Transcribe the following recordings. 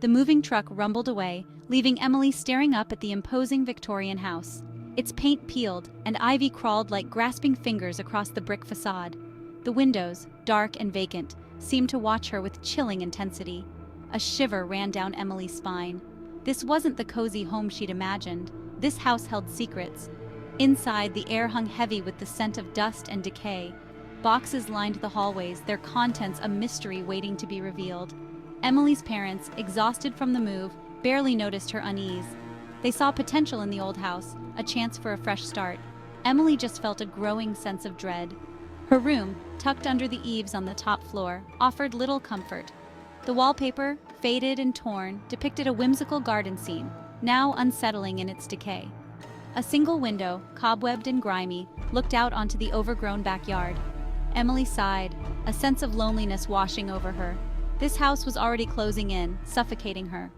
The moving truck rumbled away, leaving Emily staring up at the imposing Victorian house. Its paint peeled, and ivy crawled like grasping fingers across the brick facade. The windows, dark and vacant, seemed to watch her with chilling intensity. A shiver ran down Emily's spine. This wasn't the cozy home she'd imagined. This house held secrets. Inside, the air hung heavy with the scent of dust and decay. Boxes lined the hallways, their contents a mystery waiting to be revealed. Emily's parents, exhausted from the move, barely noticed her unease. They saw potential in the old house, a chance for a fresh start. Emily just felt a growing sense of dread. Her room, tucked under the eaves on the top floor, offered little comfort. The wallpaper, faded and torn, depicted a whimsical garden scene, now unsettling in its decay. A single window, cobwebbed and grimy, looked out onto the overgrown backyard. Emily sighed, a sense of loneliness washing over her. This house was already closing in, suffocating her.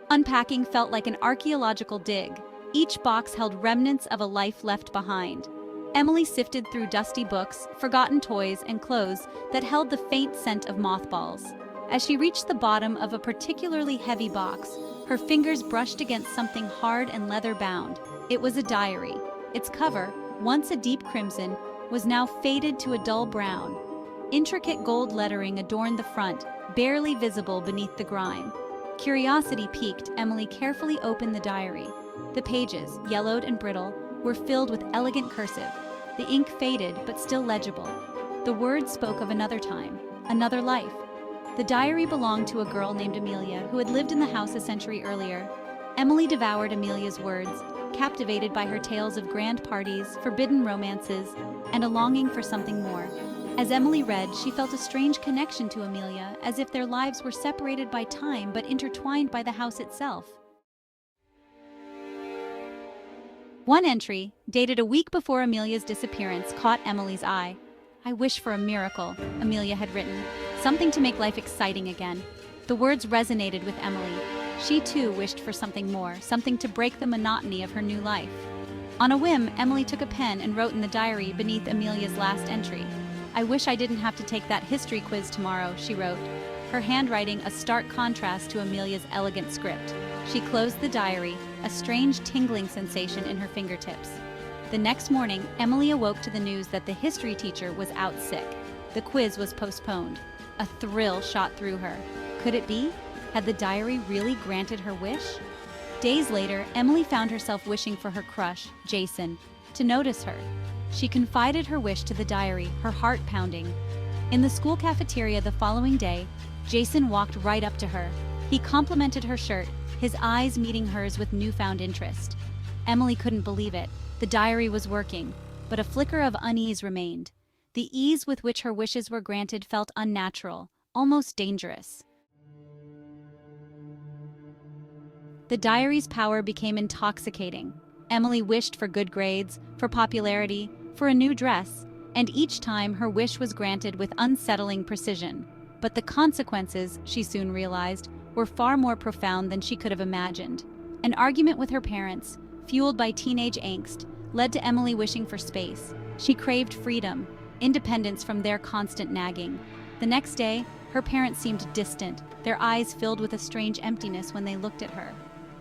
Unpacking felt like an archaeological dig. Each box held remnants of a life left behind. Emily sifted through dusty books, forgotten toys, and clothes that held the faint scent of mothballs. As she reached the bottom of a particularly heavy box, her fingers brushed against something hard and leather-bound. It was a diary. Its cover, once a deep crimson, was now faded to a dull brown. Intricate gold lettering adorned the front, barely visible beneath the grime. Curiosity piqued, Emily carefully opened the diary. The pages, yellowed and brittle, were filled with elegant cursive. The ink faded, but still legible. The words spoke of another time, another life. The diary belonged to a girl named Amelia, who had lived in the house a century earlier. Emily devoured Amelia's words, captivated by her tales of grand parties, forbidden romances, and a longing for something more. As Emily read, she felt a strange connection to Amelia, as if their lives were separated by time but intertwined by the house itself. One entry, dated a week before Amelia's disappearance, caught Emily's eye. "I wish for a miracle," Amelia had written, "something to make life exciting again." The words resonated with Emily. She too wished for something more, something to break the monotony of her new life. On a whim, Emily took a pen and wrote in the diary beneath Amelia's last entry. "I wish I didn't have to take that history quiz tomorrow," she wrote, her handwriting a stark contrast to Amelia's elegant script. She closed the diary, a strange tingling sensation in her fingertips. The next morning, Emily awoke to the news that the history teacher was out sick. The quiz was postponed. A thrill shot through her. Could it be? Had the diary really granted her wish? Days later, Emily found herself wishing for her crush, Jason, to notice her. She confided her wish to the diary, her heart pounding. In the school cafeteria the following day, Jason walked right up to her. He complimented her shirt, his eyes meeting hers with newfound interest. Emily couldn't believe it. The diary was working, but a flicker of unease remained. The ease with which her wishes were granted felt unnatural, almost dangerous. The diary's power became intoxicating. Emily wished for good grades, for popularity, for a new dress, and each time her wish was granted with unsettling precision. But the consequences, she soon realized, were far more profound than she could have imagined. An argument with her parents, fueled by teenage angst, led to Emily wishing for space. She craved freedom, independence from their constant nagging. The next day, her parents seemed distant, their eyes filled with a strange emptiness when they looked at her.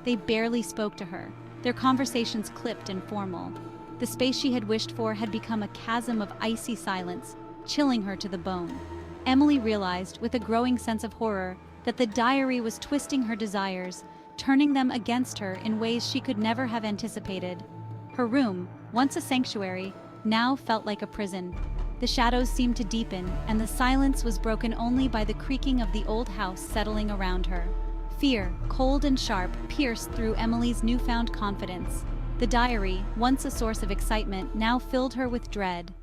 They barely spoke to her, their conversations clipped and formal. The space she had wished for had become a chasm of icy silence, chilling her to the bone. Emily realized, with a growing sense of horror, that the diary was twisting her desires, turning them against her in ways she could never have anticipated. Her room, once a sanctuary, now felt like a prison. The shadows seemed to deepen, and the silence was broken only by the creaking of the old house settling around her. Fear, cold and sharp, pierced through Emily's newfound confidence. The diary, once a source of excitement, now filled her with dread.